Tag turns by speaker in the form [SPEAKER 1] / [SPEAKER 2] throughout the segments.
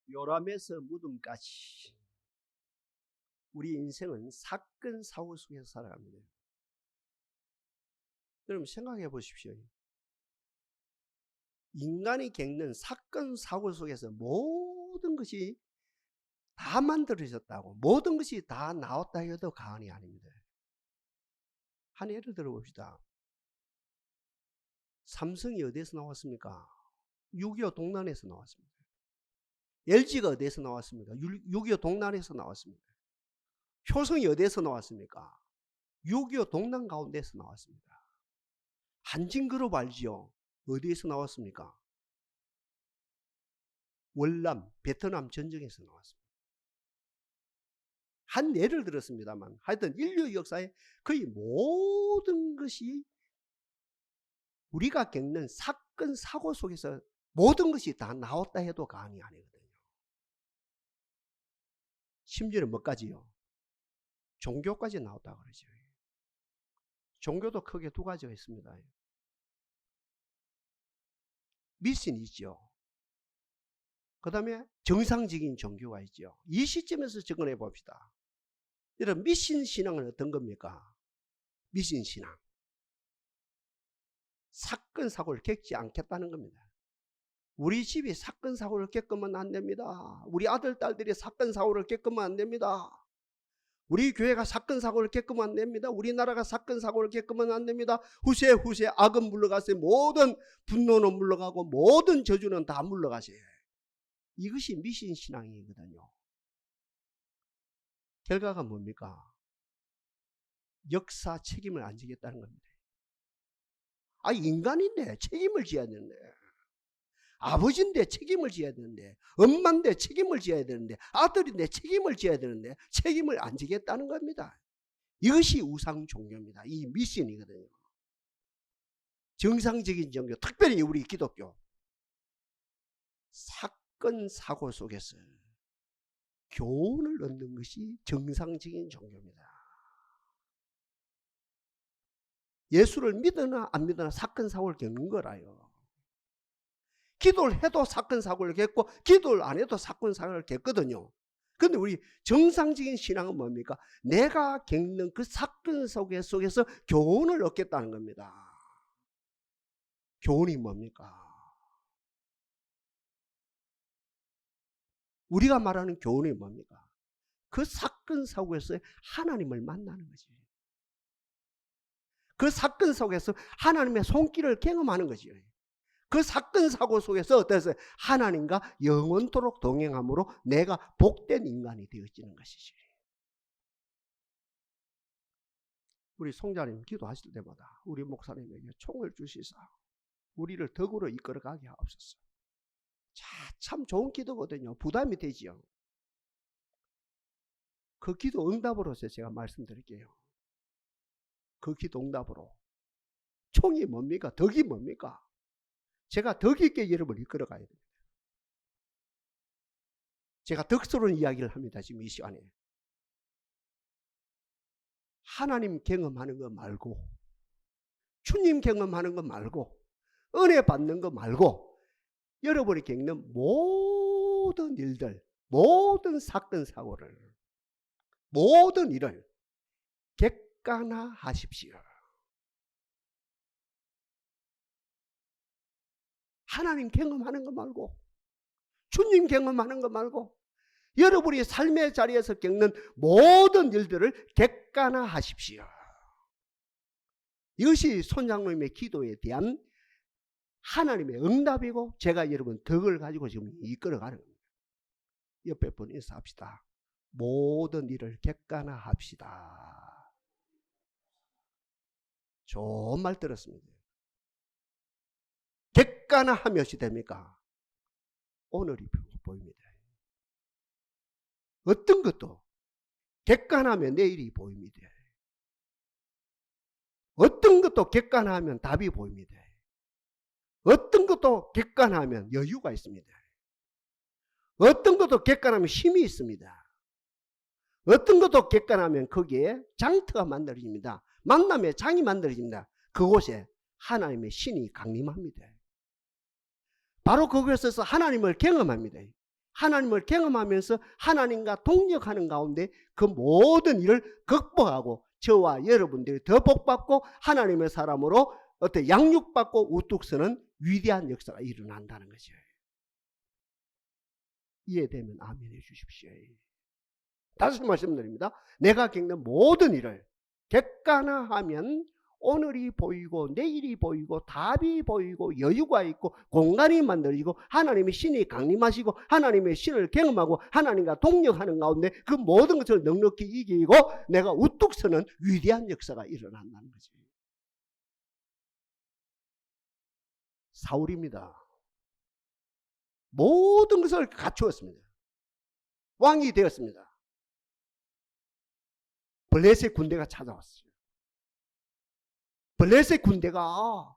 [SPEAKER 1] 요람에서 무덤까지 우리 인생은 사건 사고 속에서 살아갑니다. 여러분 생각해 보십시오. 인간이 겪는 사건 사고 속에서 모든 것이 다 만들어졌다고, 모든 것이 다 나왔다 해도 과언이 아닙니다. 한 예를 들어봅시다. 삼성이 어디에서 나왔습니까? 6.25 동란에서 나왔습니다. LG가 어디에서 나왔습니까? 6.25 동란에서 나왔습니다. 효성이 어디에서 나왔습니까? 6.25 동란 가운데서 나왔습니다. 한진그룹 알지요? 어디에서 나왔습니까? 월남, 베트남 전쟁에서 나왔습니다. 한 예를 들었습니다만 하여튼 인류 역사의 거의 모든 것이 우리가 겪는 사건 사고 속에서 모든 것이 다 나왔다 해도 과언이 아니거든요. 심지어는 뭐까지요? 종교까지 나왔다 그러죠. 종교도 크게 두 가지가 있습니다. 미신이 있죠. 그 다음에 정상적인 종교가 있죠. 이 시점에서 접근해 봅시다. 여러분 미신 신앙은 어떤 겁니까? 미신 신앙. 사건 사고를 겪지 않겠다는 겁니다. 우리 집이 사건 사고를 겪으면 안 됩니다. 우리 아들 딸들이 사건 사고를 겪으면 안 됩니다. 우리 교회가 사건 사고를 겪으면 안 됩니다. 우리나라가 사건 사고를 겪으면 안 됩니다. 후세 악은 물러가세요. 모든 분노는 물러가고 모든 저주는 다 물러가세요. 이것이 미신 신앙이거든요. 결과가 뭡니까? 역사 책임을 안 지겠다는 겁니다. 인간인데 책임을 져야 되는데, 아버지인데 책임을 져야 되는데, 엄마인데 책임을 져야 되는데, 아들인데 책임을 져야 되는데 책임을 안 지겠다는 겁니다. 이것이 우상 종교입니다. 이 미신이거든요. 정상적인 종교, 특별히 우리 기독교, 사건 사고 속에서 교훈을 얻는 것이 정상적인 종교입니다. 예수를 믿으나 안 믿으나 사건 사고를 겪는 거라요. 기도를 해도 사건 사고를 겪고 기도를 안 해도 사건 사고를 겪거든요. 그런데 우리 정상적인 신앙은 뭡니까? 내가 겪는 그 사건 속에서 교훈을 얻겠다는 겁니다. 교훈이 뭡니까? 우리가 말하는 교훈이 뭡니까? 그 사건 사고에서 하나님을 만나는 거지. 그 사건 속에서 하나님의 손길을 경험하는 거지. 그 사건 사고 속에서 어때서 하나님과 영원토록 동행함으로 내가 복된 인간이 되어지는 것이지. 우리 송자님 기도하실 때마다 우리 목사님에게 총을 주시사 우리를 덕으로 이끌어가게 하옵소서. 참 좋은 기도거든요. 부담이 되지요. 그 기도 응답으로서 제가 말씀드릴게요. 그 기도 응답으로 총이 뭡니까? 덕이 뭡니까? 제가 덕 있게 여러분을 이끌어가야 됩니다. 제가 덕스러운 이야기를 합니다. 지금 이 시간에. 하나님 경험하는 거 말고, 주님 경험하는 거 말고, 은혜 받는 거 말고, 여러분이 겪는 모든 일들, 모든 사건 사고를, 모든 일을 객관화하십시오. 하나님 경험하는 거 말고, 주님 경험하는 거 말고, 여러분이 삶의 자리에서 겪는 모든 일들을 객관화하십시오. 이것이 손장로님의 기도에 대한 하나님의 응답이고, 제가 여러분 덕을 가지고 지금 이끌어가는 겁니다. 옆에 분 인사합시다. 모든 일을 객관화합시다. 좋은 말 들었습니다. 객관화하면 무엇이 됩니까? 오늘이 보입니다. 어떤 것도 객관하면 내일이 보입니다. 어떤 것도 객관하면 답이 보입니다. 어떤 것도 객관하면 여유가 있습니다. 어떤 것도 객관하면 힘이 있습니다. 어떤 것도 객관하면 거기에 장터가 만들어집니다. 만남의 장이 만들어집니다. 그곳에 하나님의 신이 강림합니다. 바로 그곳에서 하나님을 경험합니다. 하나님을 경험하면서 하나님과 동력하는 가운데 그 모든 일을 극복하고 저와 여러분들이 더 복받고 하나님의 사람으로 어떤 양육받고 우뚝 서는 위대한 역사가 일어난다는 거죠. 이해되면 아멘해 주십시오. 다시 말씀드립니다. 내가 겪는 모든 일을 객관화하면 오늘이 보이고 내일이 보이고 답이 보이고 여유가 있고 공간이 만들어지고 하나님의 신이 강림하시고 하나님의 신을 경험하고 하나님과 동력하는 가운데 그 모든 것을 넉넉히 이기고 내가 우뚝 서는 위대한 역사가 일어난다는 거지. 사울입니다. 모든 것을 갖추었습니다. 왕이 되었습니다. 블레셋 군대가 찾아왔어요. 블레셋 군대가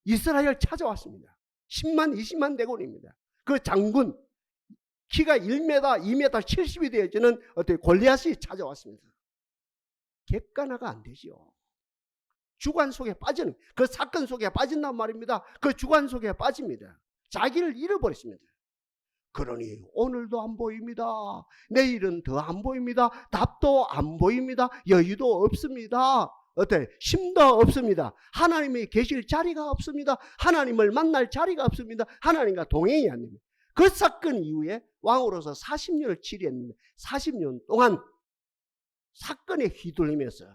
[SPEAKER 1] 이스라엘 찾아왔습니다. 10만 20만 대군입니다. 그 장군 키가 1m 2m 70이 되어지는 어떤 골리앗이 찾아왔습니다. 객관화가 안 되죠. 주관 속에 빠지는, 그 사건 속에 빠진단 말입니다. 그 주관 속에 빠집니다. 자기를 잃어버렸습니다. 그러니 오늘도 안 보입니다. 내일은 더 안 보입니다. 답도 안 보입니다. 여유도 없습니다. 어때? 힘도 없습니다. 하나님이 계실 자리가 없습니다. 하나님을 만날 자리가 없습니다. 하나님과 동행이 안 됩니다. 그 사건 이후에 왕으로서 40년을 치리했는데 40년 동안 사건에 휘둘리면서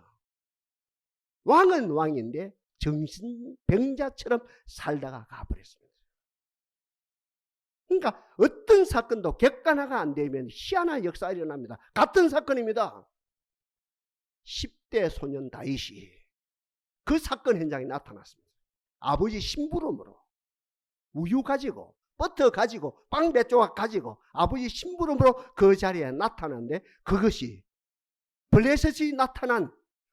[SPEAKER 1] 왕은 왕인데 정신병자처럼 살다가 가버렸습니다. 그러니까 어떤 사건도 객관화가 안 되면 희한한 역사가 일어납니다. 같은 사건입니다. 10대 소년 다윗이 그 사건 현장에 나타났습니다. 아버지 심부름으로 우유 가지고 버터 가지고 빵 몇 조각 가지고 아버지 심부름으로 그 자리에 나타났는데 그것이 블레셋이 나타난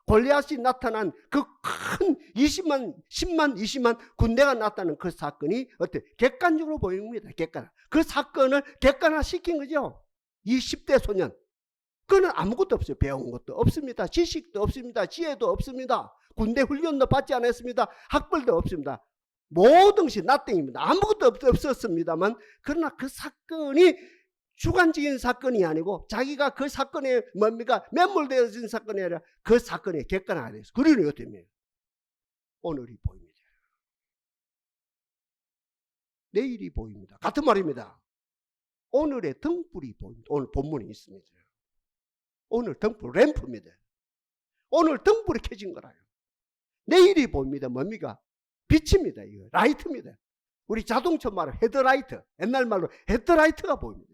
[SPEAKER 1] 골리앗이 나타난 그 큰 20만 10만 20만 군대가 나타난 그 사건이 어때? 객관적으로 보입니다. 객관. 그 사건을 객관화시킨 거죠. 이 10대 소년. 그는 아무것도 없어요. 배운 것도 없습니다. 지식도 없습니다. 지혜도 없습니다. 군대 훈련도 받지 않았습니다. 학벌도 없습니다. 모든 것이 나땡입니다. 아무것도 없었습니다만 그러나 그 사건이 주관적인 사건이 아니고 자기가 그 사건에 뭡니까? 매몰되어진 사건이 아니라 그 사건에 객관화가 돼서 그러니 어때요? 오늘이 보입니다. 내일이 보입니다. 같은 말입니다. 오늘의 등불이 보입니다. 오늘 본문이 있습니다. 오늘 등불 램프입니다. 오늘 등불이 켜진 거라요. 내일이 보입니다. 뭡니까? 빛입니다. 이거 라이트입니다. 우리 자동차 말로 헤드라이트, 옛날 말로 헤드라이트가 보입니다.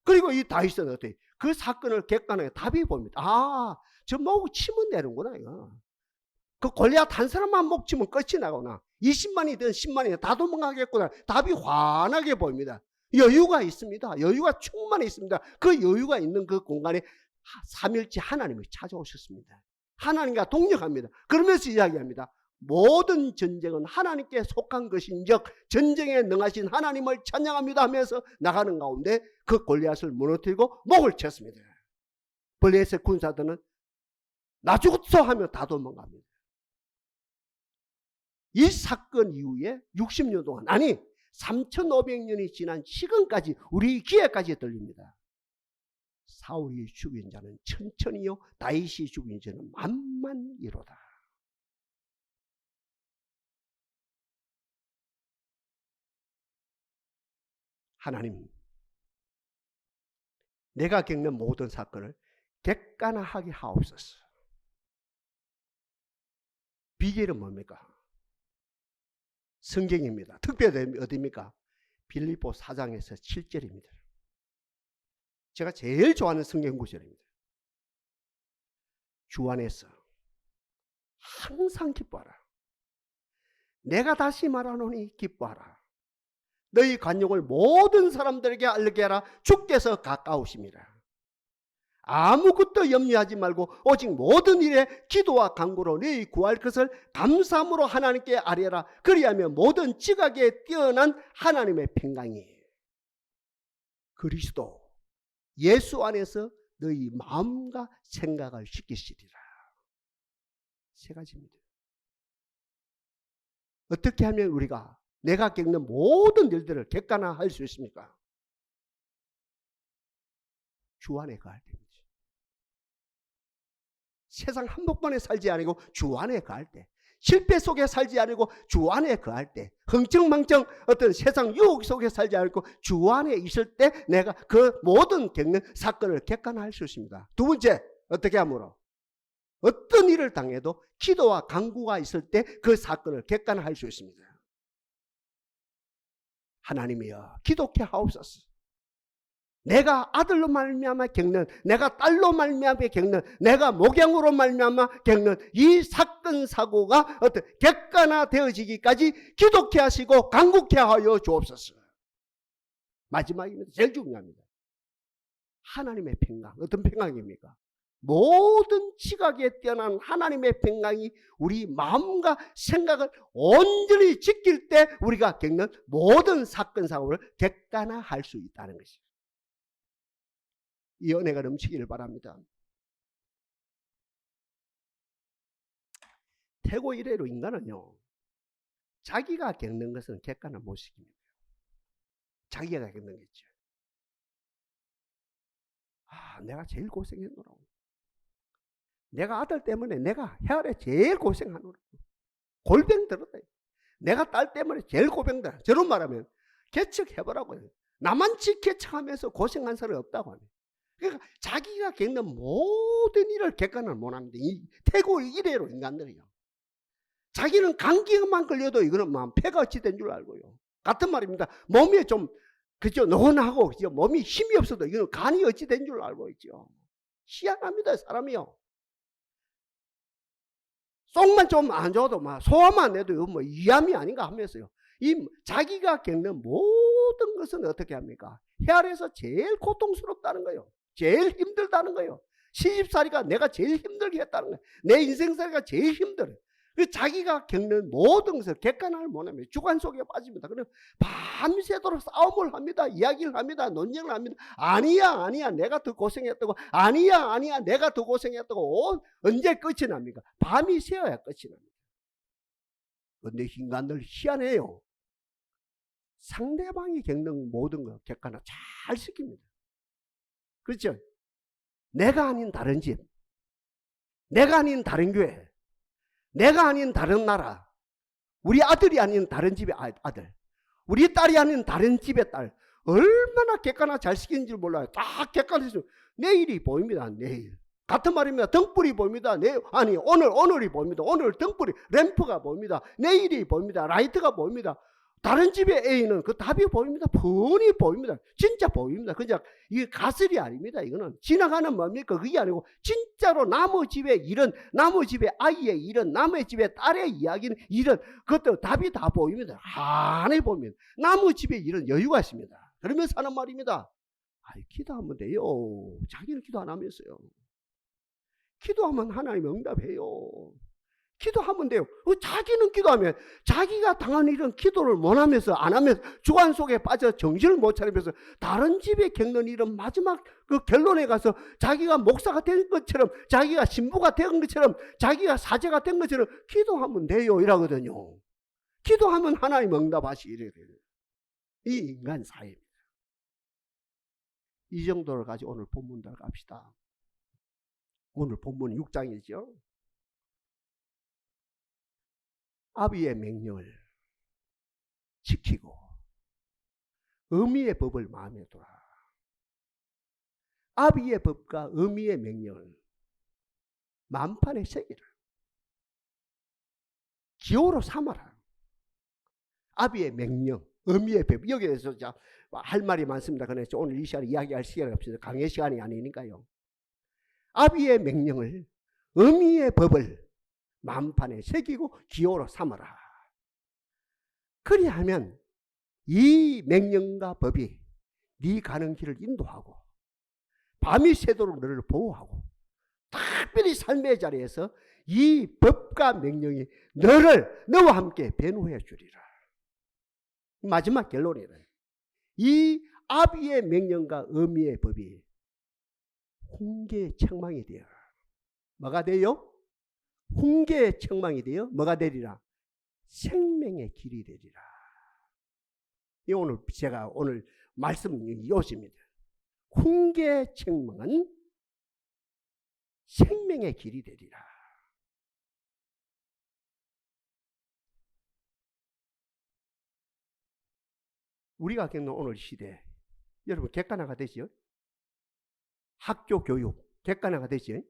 [SPEAKER 1] 그리고 이 다윗은 어때요? 그 사건을 객관하게 답이 보입니다. 아, 저 목 치면 되는구나 이거. 그 골리앗 한 사람만 목 치면 끝이 나구나. 20만이든 10만이든 다 도망가겠구나. 답이 환하게 보입니다. 여유가 있습니다. 여유가 충만히 있습니다. 그 여유가 있는 그 공간에 삼일째 하나님이 찾아오셨습니다. 하나님과 동력합니다. 그러면서 이야기합니다. 모든 전쟁은 하나님께 속한 것인즉 전쟁에 능하신 하나님을 찬양합니다 하면서 나가는 가운데 그 골리앗을 무너뜨리고 목을 쳤습니다. 블레셋 군사들은 나 죽었어 하며 다 도망갑니다. 이 사건 이후에 60년 동안, 아니 3500년이 지난 시간까지 우리 귀에까지 들립니다. 사울이 죽인 자는 천천히요 다윗이 죽인 자는 만만이로다. 하나님, 내가 겪는 모든 사건을 객관화하게 하옵소서. 비결은 뭡니까? 성경입니다. 특별히 어디입니까? 빌립보 4장에서 7절입니다. 제가 제일 좋아하는 성경 구절입니다. 주 안에서 항상 기뻐하라. 내가 다시 말하노니 기뻐하라. 너희 관용을 모든 사람들에게 알게 하라. 주께서 가까우심이라. 아무것도 염려하지 말고 오직 모든 일에 기도와 간구로 너희 구할 것을 감사함으로 하나님께 아뢰라. 그리하면 모든 지각에 뛰어난 하나님의 평강이 그리스도 예수 안에서 너희 마음과 생각을 시키시리라. 세 가지입니다. 어떻게 하면 우리가 내가 겪는 모든 일들을 객관화할 수 있습니까? 주 안에 거할 때입니다. 세상 한복판에 살지 아니고 주 안에 거할 때, 실패 속에 살지 않고 주 안에 거할 때, 흥청망청 어떤 세상 유혹 속에 살지 않고 주 안에 있을 때 내가 그 모든 겪는 사건을 객관화할 수 있습니다. 두 번째, 어떻게 하므로? 어떤 일을 당해도 기도와 간구가 있을 때 그 사건을 객관화할 수 있습니다. 하나님이여 기독해 하옵소서. 내가 아들로 말미암아 겪는, 내가 딸로 말미암아 겪는, 내가 목양으로 말미암아 겪는 이 사건 사고가 어떤 객관화되어지기까지 기독해 하시고 간구케 하여 주옵소서. 마지막입니다. 제일 중요합니다. 하나님의 평강. 어떤 평강입니까? 모든 지각에 뛰어난 하나님의 평강이 우리 마음과 생각을 온전히 지킬 때 우리가 겪는 모든 사건 사고를 객관화할 수 있다는 것이죠. 이 은혜가 넘치기를 바랍니다. 태고 이래로 인간은요, 자기가 겪는 것은 객관화 못 시킵니다. 자기가 겪는 거죠. 내가 제일 고생했노라고. 내가 아들 때문에 내가 해아래 제일 고생하노라고. 골병 들었다. 내가 딸 때문에 제일 고병들어. 저런 말하면 개척해보라고요. 나만치 개척하면서 고생한 사람이 없다고 합니다. 그러니까 자기가 겪는 모든 일을 객관을 못합니다. 이 태고 이래로 인간들이요. 자기는 감기만 걸려도 이거는 폐가 어찌 된 줄 알고요. 같은 말입니다. 몸이 좀 그죠, 노곤하고 그죠? 몸이 힘이 없어도 이거는 간이 어찌 된 줄 알고 있죠. 희한합니다, 사람이요. 속만 좀 안 좋아도 소화만 안 해도 위암이 아닌가 하면서요. 이 자기가 겪는 모든 것은 어떻게 합니까? 혈에서 제일 고통스럽다는 거예요. 제일 힘들다는 거예요. 시집살이가 내가 제일 힘들게 했다는 거예요. 내 인생살이가 제일 힘들어요. 자기가 겪는 모든 것을 객관화를 못하면 주관 속에 빠집니다. 그럼 밤새도록 싸움을 합니다. 이야기를 합니다. 논쟁을 합니다. 아니야 내가 더 고생했다고. 아니야 내가 더 고생했다고. 언제 끝이 납니까? 밤이 새어야 끝이 납니다. 근데 인간들 희한해요. 상대방이 겪는 모든 거 객관화 잘 시킵니다. 그렇죠? 내가 아닌 다른 집, 내가 아닌 다른 교회, 내가 아닌 다른 나라, 우리 아들이 아닌 다른 집의 아들, 우리 딸이 아닌 다른 집의 딸, 얼마나 객관화 잘 시키는지 몰라요. 딱 객관해서 내일이 보입니다. 내일. 같은 말입니다. 등불이 보입니다. 오늘이 보입니다. 오늘 등불이, 램프가 보입니다. 내일이 보입니다. 라이트가 보입니다. 다른 집의 A는 그 답이 보입니다. 뻔히 보입니다. 진짜 보입니다. 그냥 이게 가설이 아닙니다. 이거는 지나가는 뭡니까? 그게 아니고 진짜로 남의 집의 일은, 남의 집의 아이의 일은, 남의 집의 딸의 이야기는, 일은 그것도 답이 다 보입니다. 한해 보면 남의 집의 일은 여유가 있습니다. 그러면서 하는 말입니다. 기도하면 돼요. 자기는 기도 안 하면서요. 기도하면 하나님 응답해요. 기도하면 돼요. 자기는 기도하면 자기가 당한 일은 기도를 못하면서 안 하면서 주관 속에 빠져 정신을 못 차리면서 다른 집에 겪는 일은 마지막 그 결론에 가서 자기가 목사가 된 것처럼, 자기가 신부가 된 것처럼, 자기가 사제가 된 것처럼 기도하면 돼요 이라거든요. 기도하면 하나님 응답하시 이래요. 이 인간 사회입니다. 이 정도를 가지고 오늘 본문들 갑시다. 오늘 본문 6장이죠. 아비의 명령을 지키고 어미의 법을 마음에 두라. 아비의 법과 어미의 명령을 만판에 새기라. 기호로 삼아라. 아비의 명령, 어미의 법. 여기에서 할 말이 많습니다. 그래서 오늘 이 시간에 이야기할 시간이 없어서 강의 시간이 아니니까요. 아비의 명령을, 어미의 법을 만판에 새기고 기호로 삼아라. 그리하면 이 명령과 법이 네 가는 길을 인도하고 밤이 새도록 너를 보호하고 특별히 삶의 자리에서 이 법과 명령이 너와 함께 변호해 주리라. 마지막 결론이다. 이 아비의 명령과 어미의 법이 훈계의 책망이 되어라. 뭐가 돼요? 훈계의 책망이 되어 뭐가 되리라? 생명의 길이 되리라. 이 오늘 제가 오늘 말씀 이것입니다. 훈계 책망은 생명의 길이 되리라. 우리가 겪는 오늘 시대, 여러분 객관화가 되죠? 학교 교육 객관화가 되죠?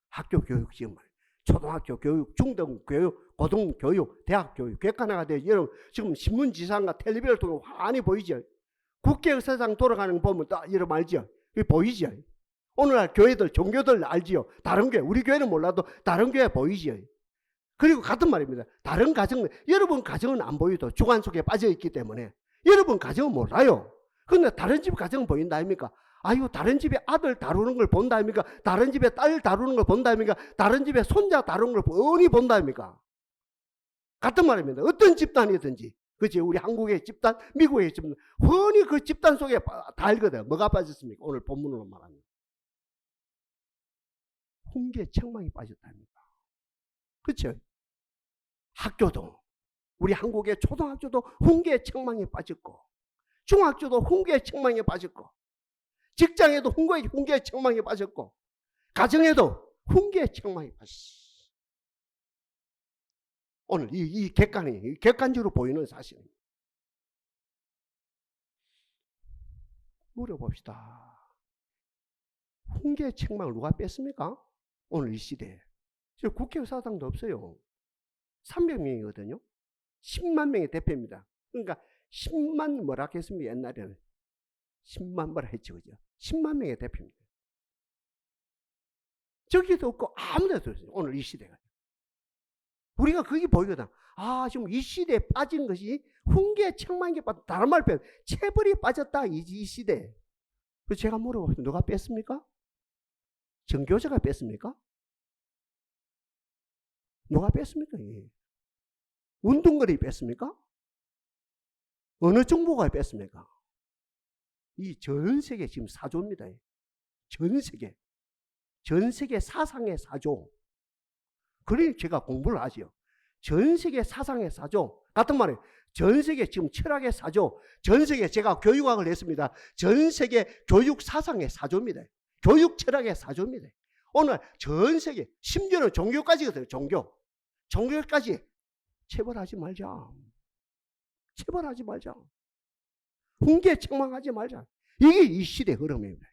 [SPEAKER 1] 학교 교육 지금 초등학교 교육, 중등 교육, 고등 교육, 대학 교육 객관화가 되죠. 여러분 지금 신문지상과 텔레비전을 통해 환히 보이죠? 국회의사당 돌아가는 거 보면 딱 여러분 알죠? 보이죠? 오늘날 교회들, 종교들 알지요? 다른 교회, 우리 교회는 몰라도 다른 교회 보이지요? 그리고 같은 말입니다. 다른 가정, 여러분 가정은 안 보여도 주관 속에 빠져 있기 때문에 여러분 가정은 몰라요. 그런데 다른 집 가정은 보인다 아닙니까? 아유, 다른 집에 아들 다루는 걸 본다 아닙니까? 다른 집에 딸 다루는 걸 본다 아닙니까? 다른 집에 손자 다루는 걸 뻔히 본다 아닙니까? 같은 말입니다. 어떤 집단이든지, 그치? 우리 한국의 집단, 미국의 집단, 훤히 그 집단 속에 다 알거든. 뭐가 빠졌습니까? 오늘 본문으로 말하면. 훈계 책망이 빠졌답니다. 그렇죠? 학교도, 우리 한국의 초등학교도 훈계 책망이 빠졌고, 중학교도 훈계 책망이 빠졌고, 직장에도 훈계 책망이 빠졌고, 가정에도 훈계 책망이 빠졌어. 오늘 이 객관적으로 보이는 사실입니다. 물어봅시다. 훈계 책망을 누가 뺐습니까? 오늘 이 시대에. 지금 국회의사당도 없어요. 300명이거든요. 10만 명의 대표입니다. 그러니까 10만 뭐라 했습니까? 옛날에는 10만 뭐라 했죠, 그죠? 10만 명의 대표입니다. 저기도 없고 아무 데도 없어요. 오늘 이 시대가. 우리가 그게 보이거든. 아, 지금 이 시대에 빠진 것이 훈계 책망에 빠졌다. 다른 말로 표현, 체벌이 빠졌다. 이 시대에. 그래서 제가 물어보면 누가 뺐습니까? 정교조가 뺐습니까? 누가 뺐습니까? 운동거리 뺐습니까? 어느 정보가 뺐습니까? 이 전 세계 지금 사조입니다. 전 세계 사상의 사조. 그러니 제가 공부를 하지요. 전 세계 사상의 사조. 같은 말이에요. 전 세계 지금 철학의 사조. 전 세계 제가 교육학을 했습니다. 전 세계 교육 사상의 사조입니다. 교육 철학의 사조입니다. 오늘 전 세계, 심지어는 종교까지거든요. 종교까지 체벌하지 말자. 체벌하지 말자. 훈계 책망하지 말자. 이게 이 시대 흐름입니다.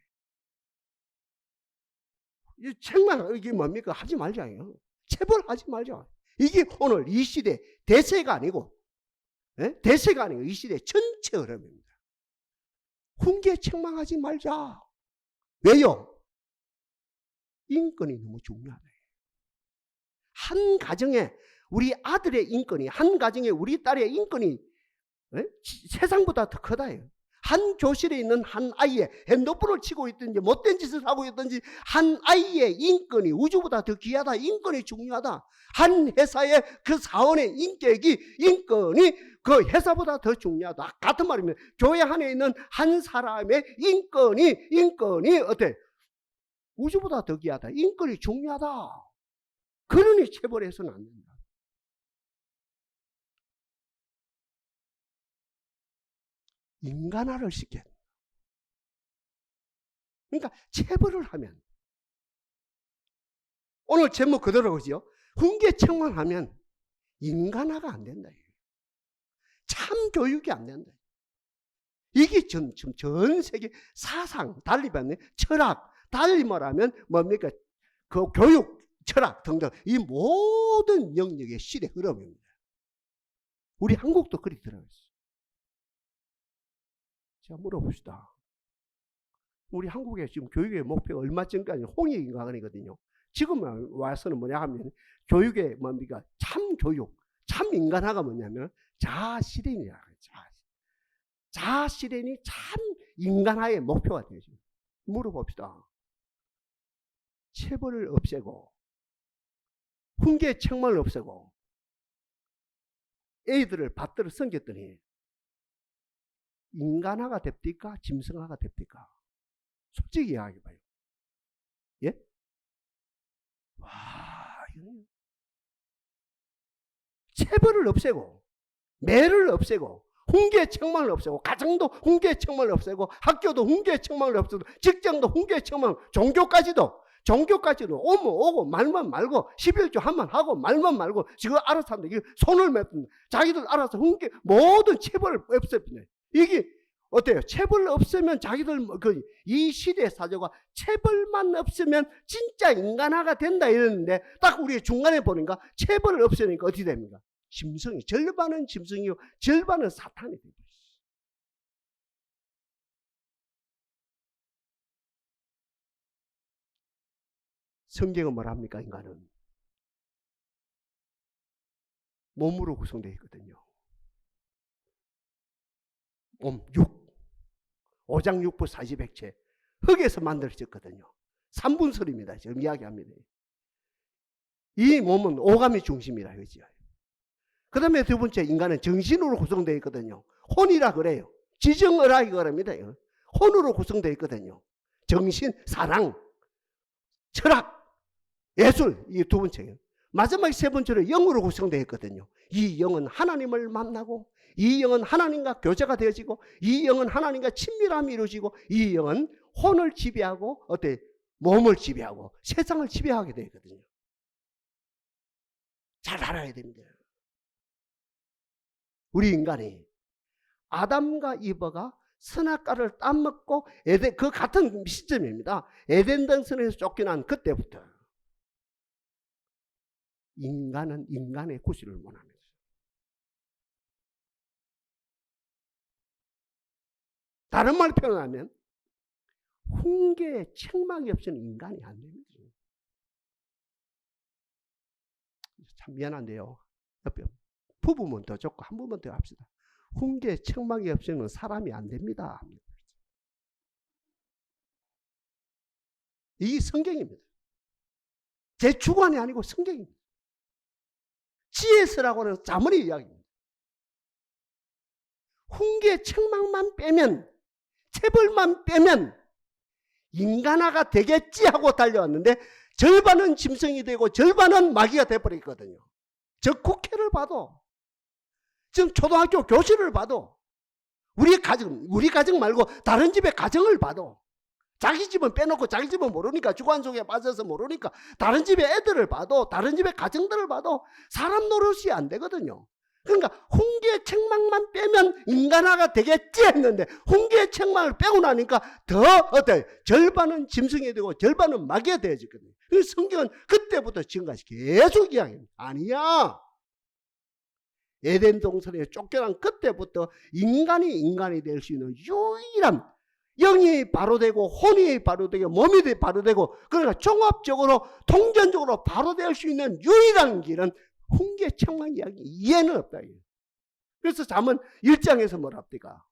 [SPEAKER 1] 이 책망, 이게 뭡니까? 하지 말자요. 체벌하지 말자. 이게 오늘 이 시대 대세가 아니고, 대세가 아니고 이 시대 전체 흐름입니다. 훈계 책망하지 말자. 왜요? 인권이 너무 중요하다. 한 가정에 우리 아들의 인권이, 한 가정에 우리 딸의 인권이 세상보다 더 크다. 한 교실에 있는 한 아이의 핸드폰을 치고 있든지 못된 짓을 하고 있든지 한 아이의 인권이 우주보다 더 귀하다. 인권이 중요하다. 한 회사의 그 사원의 인권이 그 회사보다 더 중요하다. 같은 말입니다. 교회 안에 있는 한 사람의 인권이 어때? 우주보다 더 귀하다. 인권이 중요하다. 그러니 체벌해서는 안 된다. 인간화를 시켜야 된다. 그러니까 체벌을 하면 오늘 제목 그대로 그죠? 훈계 책망하면 인간화가 안 된다. 참 교육이 안 된다. 이게 전 세계 사상, 달리 말하면 철학, 달리 말하면 뭡니까? 그 교육, 철학 등등 이 모든 영역의 시대 흐름입니다. 우리 한국도 그리 들어있어요. 자, 물어봅시다. 우리 한국의 지금 교육의 목표가 얼마 전까지 홍익인간이거든요. 지금 와서는 뭐냐 하면 교육의 뭡니까? 참 교육, 참 인간화가 뭐냐면 자아실현이라. 자아실현이 참 인간화의 목표가 되죠. 물어봅시다. 체벌을 없애고 훈계 책망을 없애고 애들을 받들어 섬겼더니 인간화가 됩니까? 짐승화가 됩니까? 솔직히 이야기해봐요. 예? 와, 체벌을 없애고 매를 없애고 훈계의 책망을 없애고, 가정도 훈계의 책망을 없애고, 학교도 훈계의 책망을 없애고, 직장도 훈계의 책망, 종교까지도 오면 오고 말만 말고 11조 하면 하고 말만 말고 지금 알아서 한다. 손을 맺습니다. 자기들 알아서 훈계 모든 체벌을 없애버려. 이게 어때요? 체벌을 없애면 자기들 이 시대의 사조가 체벌만 없으면 진짜 인간화가 된다 이랬는데 딱 우리 중간에 보니까 체벌을 없애니까 어떻게 됩니까? 짐승이, 절반은 짐승이요 절반은 사탄이 됩니다. 성경은 뭐랍니까? 인간은 몸으로 구성되어 있거든요. 몸, 5장 6부 40액체 흙에서 만들어졌거든요. 3분설입니다. 지금 이야기합니다. 이 몸은 오감이 중심이라 그러죠. 그 다음에 두 번째, 인간은 정신으로 구성되어 있거든요. 혼이라 그래요. 지정의라기 그럽니다. 혼으로 구성되어 있거든요. 정신, 사랑, 철학, 예술, 이 두 번째예요. 마지막 세 번째로 영으로 구성되어 있거든요. 이 영은 하나님을 만나고, 이 영은 하나님과 교제가 되어지고, 이 영은 하나님과 친밀함이 이루어지고, 이 영은 혼을 지배하고 몸을 지배하고 세상을 지배하게 되거든요. 잘 알아야 됩니다. 우리 인간이 아담과 이브가 선악과를 따먹고 그 같은 시점입니다. 에덴 동산에서 쫓겨난 그때부터 인간은 인간의 구실을 원합니다. 다른 말로 표현하면 훈계의 책망이 없이는 인간이 안 됩니다. 참 미안한데요. 부부면 더 좋고 한 부분 더 합시다. 훈계의 책망이 없이는 사람이 안 됩니다. 이 성경입니다. 제 주관이 아니고 성경입니다. 지혜서라고 하는 자문의 이야기입니다. 훈계의 책망만 빼면, 체벌만 빼면 인간화가 되겠지 하고 달려왔는데 절반은 짐승이 되고 절반은 마귀가 돼버리거든요. 저 국회를 봐도, 지금 초등학교 교실을 봐도, 우리 가정 말고 다른 집의 가정을 봐도, 자기 집은 빼놓고 자기 집은 모르니까, 주관 속에 빠져서 모르니까 다른 집의 애들을 봐도, 다른 집의 가정들을 봐도 사람 노릇이 안 되거든요. 그러니까 훈계의 책망만 빼면 인간화가 되겠지 했는데 훈계의 책망을 빼고 나니까 더 절반은 짐승이 되고 절반은 마귀가 되어지거든요. 그래서 성경은 그때부터 지금까지 계속 이야기합니다. 아니야. 에덴 동산에 쫓겨난 그때부터 인간이 될 수 있는 유일한, 영이 바로 되고 혼이 바로 되고 몸이 바로 되고, 그러니까 종합적으로 통전적으로 바로 될 수 있는 유일한 길은 훈계 책망 이야기 이해는 없다. 그래서 잠언 1장에서 뭐랍니까?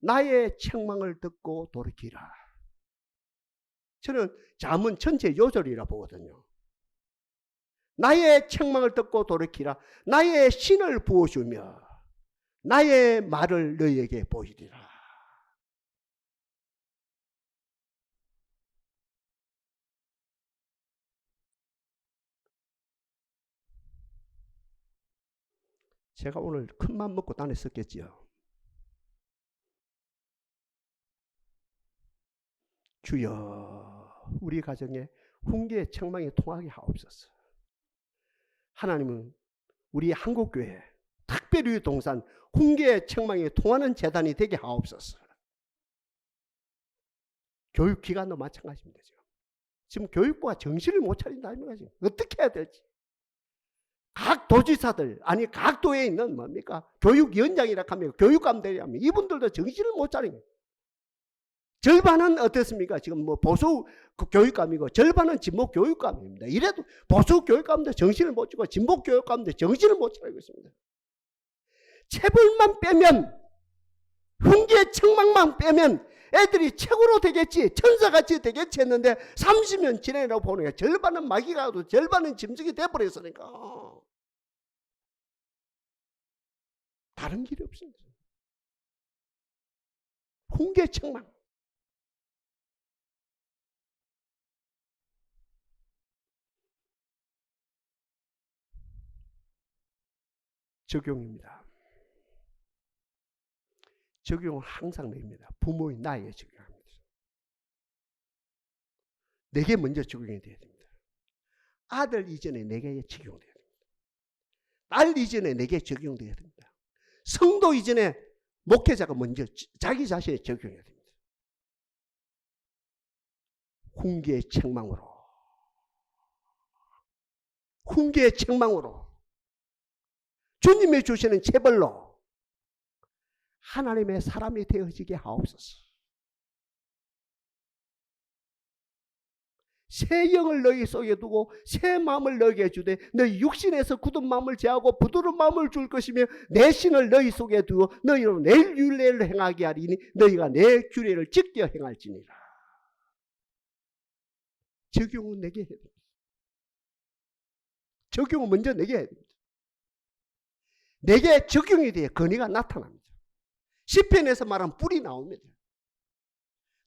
[SPEAKER 1] 나의 책망을 듣고 돌이키라. 저는 잠언 전체 요절이라 보거든요. 나의 책망을 듣고 돌이키라. 나의 신을 부어주며 나의 말을 너희에게 보이리라. 제가 오늘 큰맘 먹고 다녔었겠지요. 주여, 우리 가정에 훈계의 책망이 통하게 하옵소서. 하나님은 우리 한국교회, 특별히 동산 훈계의 책망이 통하는 재단이 되게 하옵소서. 교육기관도 마찬가지입니다. 지금 교육부가 정신을 못 차린다 아닙니까? 지금 어떻게 해야 될지. 각 도지사들, 아니 각 도에 있는 뭡니까? 교육위원장이라 하면, 교육감들이라 하면 이분들도 정신을 못 차리는 거예요. 절반은 어떻습니까? 지금 뭐 보수 교육감이고 절반은 진보 교육감입니다. 이래도 보수 교육감들 정신을 못 차리고 진보 교육감들 정신을 못 차리고 있습니다. 체벌만 빼면, 훈계 책망만 빼면 애들이 최고로 되겠지, 천사같이 되겠지 했는데 30년 지내라고 보니까 절반은 마귀가 하고 절반은 짐승이 돼버렸으니까 다른 길이 없습니다. 훈계 책망. 적용입니다. 적용은 항상 냅니다. 부모인 나에게 적용합니다. 내게 먼저 적용이 돼야 됩니다. 아들 이전에 내게 적용돼야 됩니다. 딸 이전에 내게 적용돼야 됩니다. 성도 이전에 목회자가 먼저 자기 자신에 적용해야 됩니다. 훈계의 책망으로, 훈계의 책망으로, 주님이 주시는 체벌로 하나님의 사람이 되어지게 하옵소서. 새 영을 너희 속에 두고 새 마음을 너희에게 주되 너희 육신에서 굳은 마음을 제하고 부드러운 마음을 줄 것이며 내 신을 너희 속에 두어 너희로 내 규례를 행하게 하리니 너희가 내 규례를 지켜 행할지니라. 적용은 내게 해야 됩니다. 적용은 먼저 내게 해야 됩니다. 내게 적용이 돼야 건의가 나타납니다. 시편에서 말한 뿔이 나옵니다.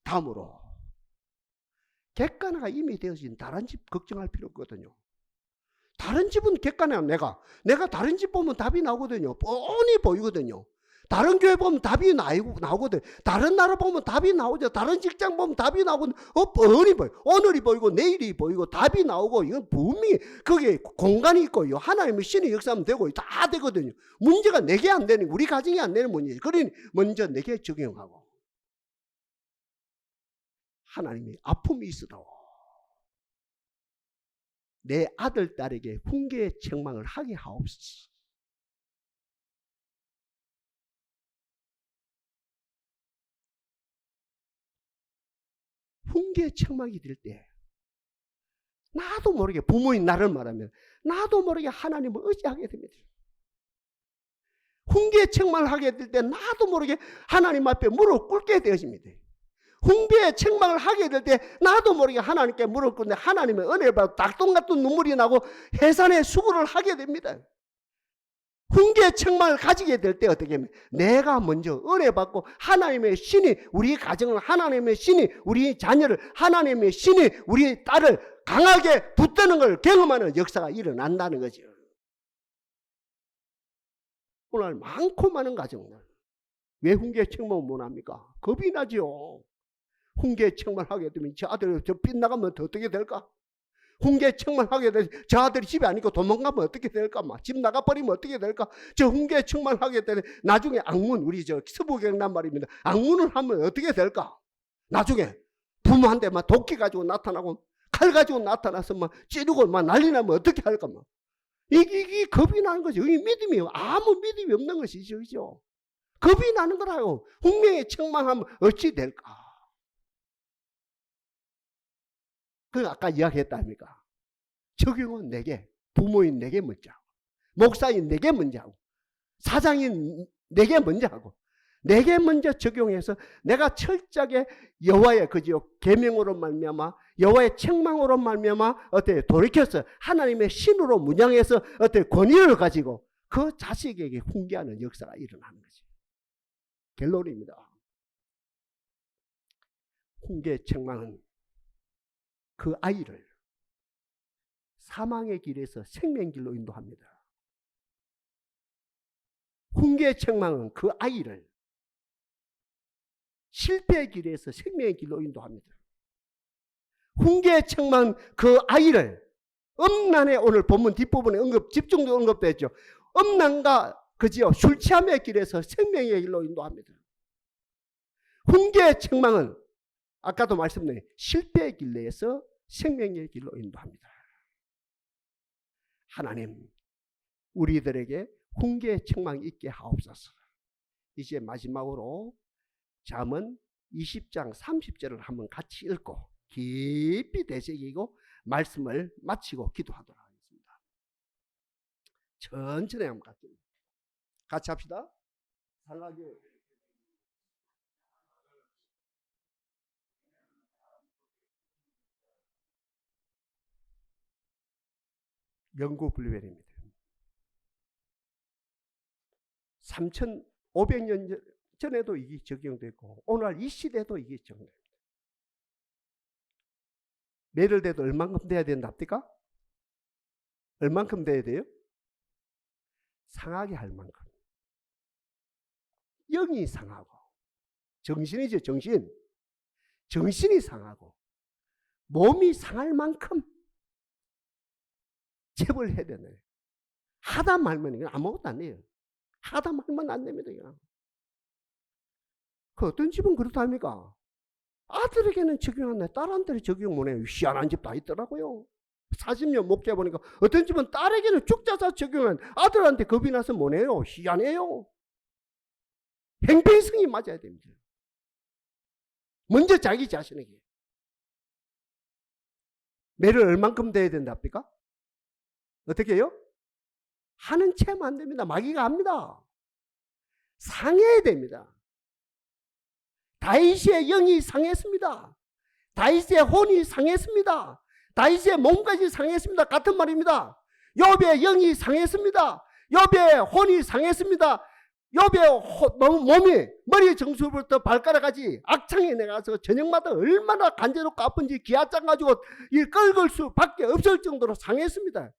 [SPEAKER 1] 다음으로 객관화가 이미 되어진 다른 집 걱정할 필요 없거든요. 다른 집은 객관화하면 내가 다른 집 보면 답이 나오거든요. 뻔히 보이거든요. 다른 교회 보면 답이 나오거든요. 다른 나라 보면 답이 나오죠. 다른 직장 보면 답이 나오거든요. 뻔히 보여요. 오늘이 보이고 내일이 보이고 답이 나오고 이건 분명히 거기에 공간이 있고요. 하나님의 신의 역사하면 되고 다 되거든요. 문제가 내게 안 되는, 우리 가정이 안 되는 문제지. 그러니 먼저 내게 적용하고 하나님이 아픔이 있어도 내 아들, 딸에게 훈계의 책망을 하게 하옵소서. 훈계의 책망이 될 때 나도 모르게, 부모인 나를 말하면 나도 모르게 하나님을 의지하게 됩니다. 훈계의 책망을 하게 될 때 나도 모르게 하나님 앞에 무릎 꿇게 되어집니다. 훈계의 책망을 하게 될 때 나도 모르게 하나님께 무릎 꿇는데 하나님의 은혜를 받고 닭똥 같은 눈물이 나고 해산의 수고를 하게 됩니다. 훈계의 책망을 가지게 될 때 어떻게 하면 내가 먼저 은혜 받고 하나님의 신이 우리 가정을, 하나님의 신이 우리 자녀를, 하나님의 신이 우리 딸을 강하게 붙드는 걸 경험하는 역사가 일어난다는 거죠. 오늘 많고 많은 가정들 왜 훈계의 책망을 못합니까? 겁이 나죠. 훈계의 책망을 하게 되면 저 아들 저 빗나가면 어떻게 될까? 훈계의 책망을 하게 되면 저 아들이 집에 안 있고 도망가면 어떻게 될까? 집 나가버리면 어떻게 될까? 저 훈계의 책망을 하게 되면 나중에 악문, 우리 저 서부경남 말입니다. 악문을 하면 어떻게 될까? 나중에 부모한테 막 도끼 가지고 나타나고 칼 가지고 나타나서 막 찌르고 막 난리 나면 어떻게 할까? 이게 겁이 나는 거죠. 이 믿음이 아무 믿음이 없는 것이죠. 그죠? 겁이 나는 거라고. 훈계의 책망하면 어찌 될까? 그 아까 이야기했다 아닙니까? 적용은 내게, 부모인 내게 먼저 하고, 목사인 내게 먼저 하고, 사장인 내게 먼저 하고, 내게 먼저 적용해서 내가 철저하게 여호와의 그지요 계명으로 말미암아, 여호와의 책망으로 말미암아 어때 돌이켜서 하나님의 신으로 문양해서 어때 권위를 가지고 그 자식에게 훈계하는 역사가 일어나는 거죠. 결론입니다. 훈계의 책망은 그 아이를 사망의 길에서 생명의 길로 인도합니다. 훈계의 책망은 그 아이를 실패의 길에서 생명의 길로 인도합니다. 훈계의 책망은 그 아이를 음란의, 오늘 본문 뒷부분에 집중도 언급됐죠. 음란과 그지요 술 취함의 길에서 생명의 길로 인도합니다. 훈계의 책망은 아까도 말씀드린 실패의 길에서 생명의 길로 인도합니다. 하나님, 우리들에게 훈계의 책망이 있게 하옵소서. 이제 마지막으로 잠언 20장 30절을 한번 같이 읽고 깊이 되새기고 말씀을 마치고 기도하도록 하겠습니다. 천천히 한번 같이 합시다. 상하게 영구 분리벨입니다. 3,500년 전에도 이게 적용되고 오늘 이 시대도 이게 적용됩니다. 매를돼도 얼만큼 돼야 된답니까? 얼만큼 돼야 돼요? 상하게 할 만큼. 영이 상하고 정신이죠, 정신. 정신이 상하고 몸이 상할 만큼 재벌해야 되네. 하다 말면 이건 아무것도 안 돼요. 하다 말면 안 됩니다. 이거. 그 어떤 집은 그렇답니까? 아들에게는 적용하는데 딸한테는 적용 못해요. 희한한 집 다 있더라고요. 40년 목회 보니까 어떤 집은 딸에게는 죽자사 적용하는 아들한테 겁이 나서 못해요. 희한해요. 행편성이 맞아야 됩니다. 먼저 자기 자신에게. 매를 얼만큼 돼야 된답니까? 어떻게 해요? 하는 채면 안 됩니다. 마귀가 합니다. 상해야 됩니다. 다윗의 영이 상했습니다. 다윗의 혼이 상했습니다. 다윗의 몸까지 상했습니다. 같은 말입니다. 욥의 영이 상했습니다. 욥의 혼이 상했습니다. 욥의 몸이 머리 정수부터 발가락까지 악창이 내가서 저녁마다 얼마나 간지럽고 아픈지 기아장 가지고 이 긁을 수밖에 없을 정도로 상했습니다.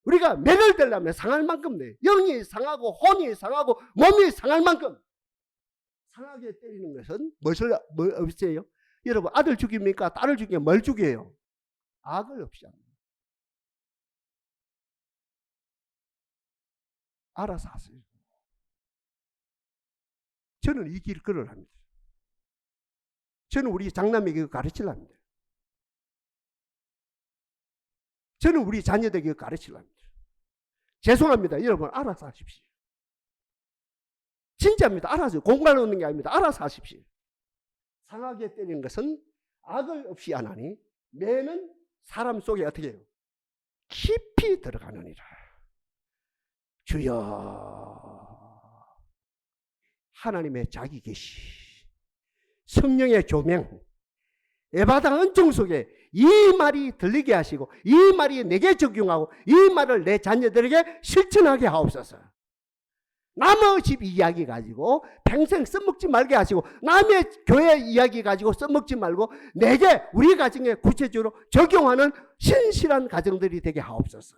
[SPEAKER 1] 우리가 매를 들려면 상할 만큼 돼. 영이 상하고 혼이 상하고 몸이 상할 만큼. 상하게 때리는 것은 뭘 없애요? 여러분 아들 죽입니까? 딸을 죽이면 뭘 죽여요? 악을 없애합니다. 알아서 하세요. 저는 이 길 걸을 합니다. 저는 우리 장남에게 가르치려 합니다. 저는 우리 자녀들에게 가르치려 합니다. 죄송합니다. 여러분 알아서 하십시오. 진짜입니다. 알아서 공간 얻는 게 아닙니다. 알아서 하십시오. 상하게 때리는 것은 악을 없이 안 하니 매는 사람 속에 어떻게 해요? 깊이 들어가느니라. 주여 하나님의 자기 계시 성령의 조명 에바당 은총 속에 이 말이 들리게 하시고 이 말이 내게 적용하고 이 말을 내 자녀들에게 실천하게 하옵소서. 남의 집 이야기 가지고 평생 써먹지 말게 하시고 남의 교회 이야기 가지고 써먹지 말고 내게 우리 가정에 구체적으로 적용하는 신실한 가정들이 되게 하옵소서.